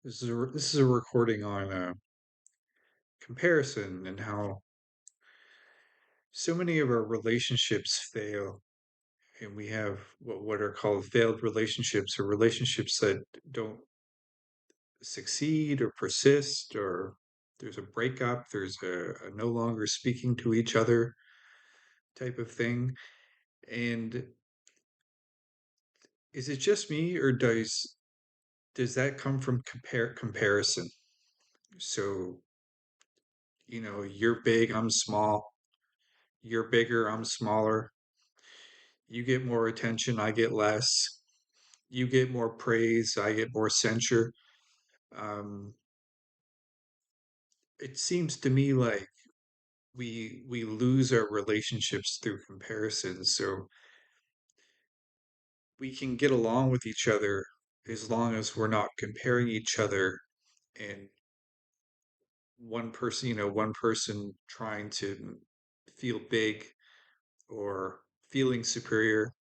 This is a recording on comparison and how so many of our relationships fail, and we have what are called failed relationships, or relationships that don't succeed or persist, or there's a breakup, there's a no longer speaking to each other type of thing. And is it just me, or does that come from comparison? So, you're big, I'm small. You're bigger, I'm smaller. You get more attention, I get less. You get more praise, I get more censure. Um, it seems to me like we lose our relationships through comparison. So we can get along with each other as long as we're not comparing each other, and one person trying to feel big or feeling superior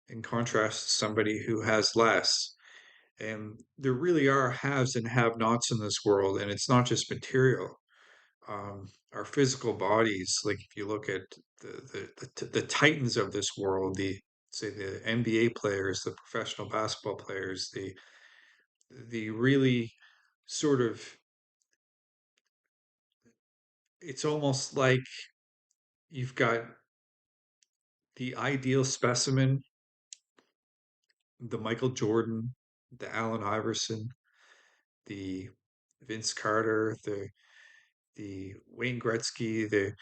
in contrast to somebody who has less. And there really are haves and have nots in this world, and it's not just material. Our physical bodies, like if you look at the titans of this world, the NBA players, the professional basketball players, the really sort of, it's almost like you've got the ideal specimen, the Michael Jordan, the Allen Iverson, the Vince Carter, the Wayne Gretzky, the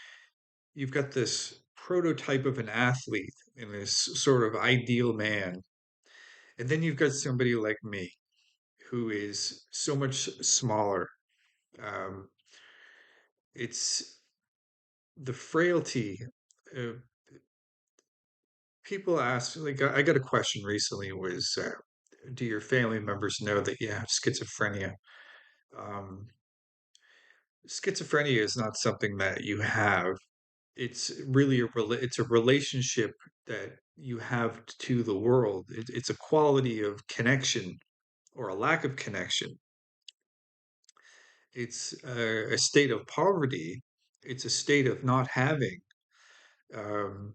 you've got this prototype of an athlete and this sort of ideal man. And then you've got somebody like me who is so much smaller. Um, it's the frailty. Uh, People ask, like, I got a question recently was, do your family members know that you have schizophrenia? Um, Schizophrenia is not something that you have. It's a relationship that you have to the world. It's a quality of connection or a lack of connection. It's a state of poverty. It's a state of not having. Um,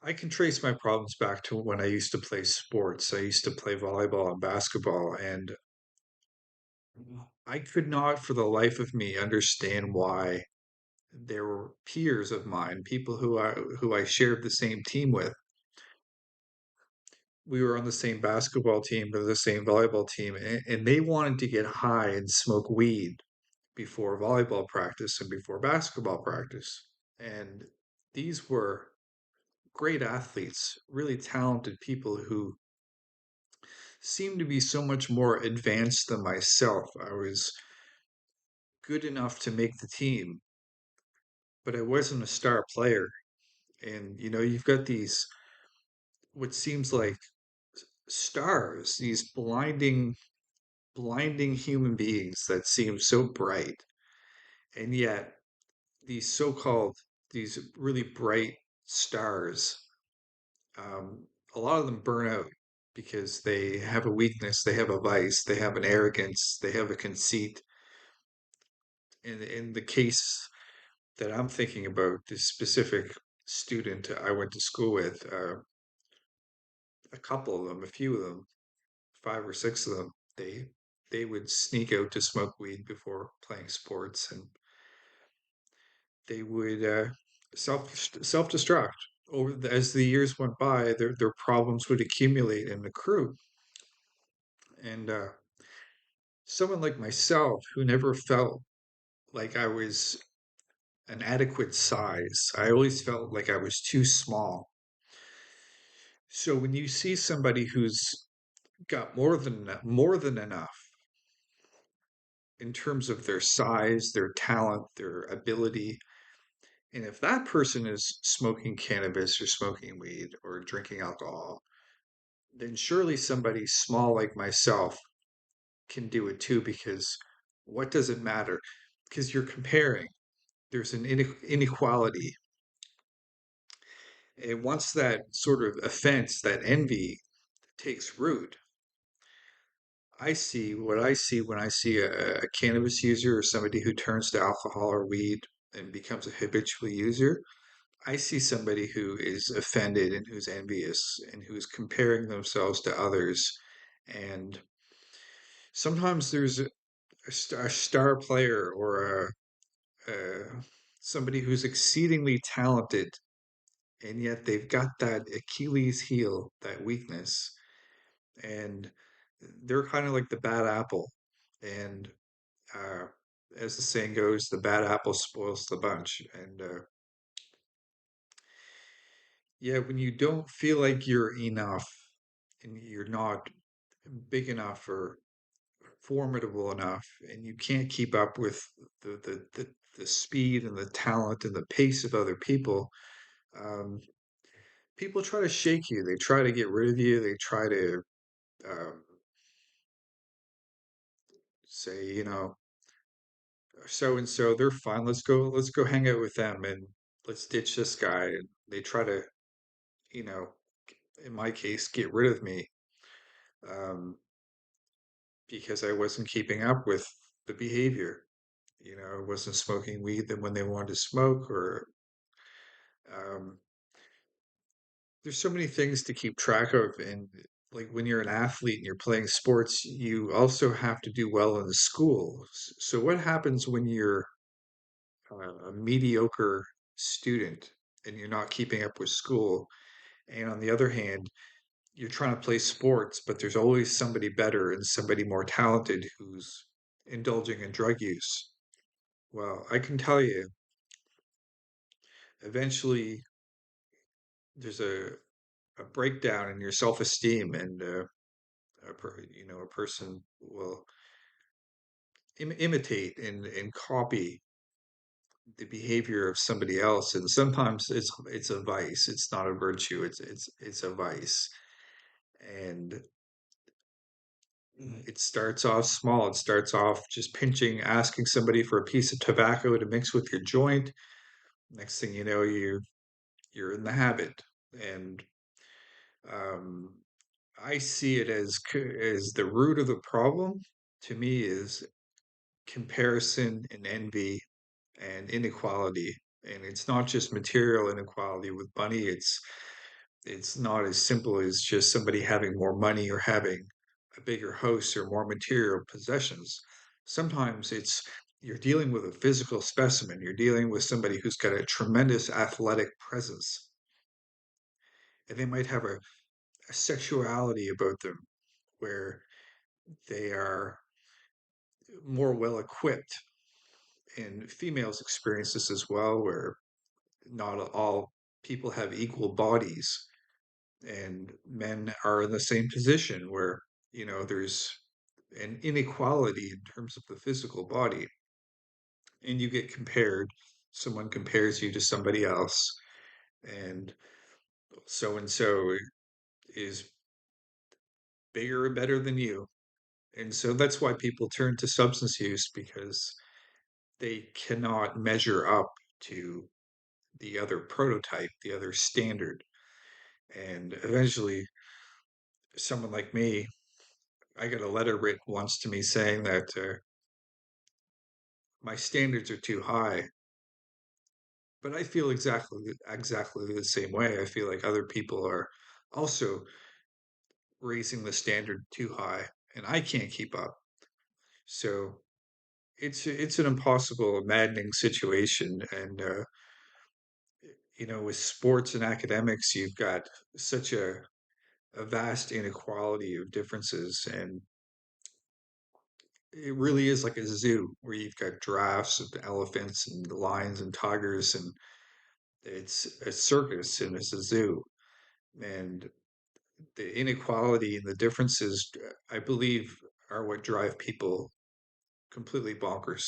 I can trace my problems back to when I used to play sports. I used to play volleyball and basketball, and I could not for the life of me understand why there were peers of mine, people who I shared the same team with. We were on the same basketball team or the same volleyball team, and they wanted to get high and smoke weed before volleyball practice and before basketball practice. And these were great athletes, really talented people who seemed to be so much more advanced than myself. I was good enough to make the team, but I wasn't a star player. And you've got these what seems like stars, these blinding human beings that seem so bright, and yet these so-called these really bright stars, um, a lot of them burn out because they have a weakness, they have a vice, they have an arrogance, they have a conceit. In the case that I'm thinking about, this specific student I went to school with, a couple of them, a few of them, five or six of them, they would sneak out to smoke weed before playing sports, and they would self destruct. As the years went by, their problems would accumulate and accrue. And someone like myself, who never felt like I was an adequate size, I always felt like I was too small. So when you see somebody who's got more than enough in terms of their size, their talent, their ability, and if that person is smoking cannabis or smoking weed or drinking alcohol, then surely somebody small like myself can do it too, because what does it matter? Because you're comparing. There's an inequality. And once that sort of offense, that envy takes root, what I see when I see a cannabis user or somebody who turns to alcohol or weed and becomes a habitual user. I see somebody who is offended and who's envious and who's comparing themselves to others. And sometimes there's a star player or somebody who's exceedingly talented, and yet they've got that Achilles heel, that weakness, and they're kind of like the bad apple. And uh, as the saying goes, the bad apple spoils the bunch. And yeah, when you don't feel like you're enough and you're not big enough or formidable enough, and you can't keep up with the speed and the talent and the pace of other people, um, people try to shake you. They try to get rid of you. They try to um, say, so and so, they're fine. Let's go hang out with them and let's ditch this guy. And they try to, you know, in my case, get rid of me um, because I wasn't keeping up with the behavior. I wasn't smoking weed then when they wanted to smoke, or um, there's so many things to keep track of. And like when you're an athlete and you're playing sports, you also have to do well in the school. So what happens when you're a mediocre student and you're not keeping up with school? And on the other hand, you're trying to play sports, but there's always somebody better and somebody more talented who's indulging in drug use. Well, I can tell you, eventually there's a breakdown in your self-esteem, and a person will imitate and copy the behavior of somebody else, and sometimes it's a vice. It's not a virtue. It's a vice, and it starts off small. It starts off just pinching, asking somebody for a piece of tobacco to mix with your joint. Next thing you know, you're in the habit, and um, I see it as the root of the problem. To me, is comparison and envy and inequality. And it's not just material inequality with money. It's not as simple as just somebody having more money or having a bigger house or more material possessions. Sometimes it's you're dealing with a physical specimen. You're dealing with somebody who's got a tremendous athletic presence, and they might have a sexuality about them where they are more well equipped. And females experience this as well, where not all people have equal bodies, and men are in the same position where there's an inequality in terms of the physical body, and you get compared. Someone compares you to somebody else, and so is bigger and better than you. And so that's why people turn to substance use, because they cannot measure up to the other prototype, the other standard. And eventually, someone like me, I got a letter written once to me saying that my standards are too high. But I feel exactly the same way. I feel like other people are also raising the standard too high, and I can't keep up. So it's an impossible, maddening situation. And with sports and academics, you've got such a vast inequality of differences, and it really is like a zoo where you've got giraffes and elephants and lions and tigers, and it's a circus and it's a zoo. And the inequality and the differences, I believe, are what drive people completely bonkers.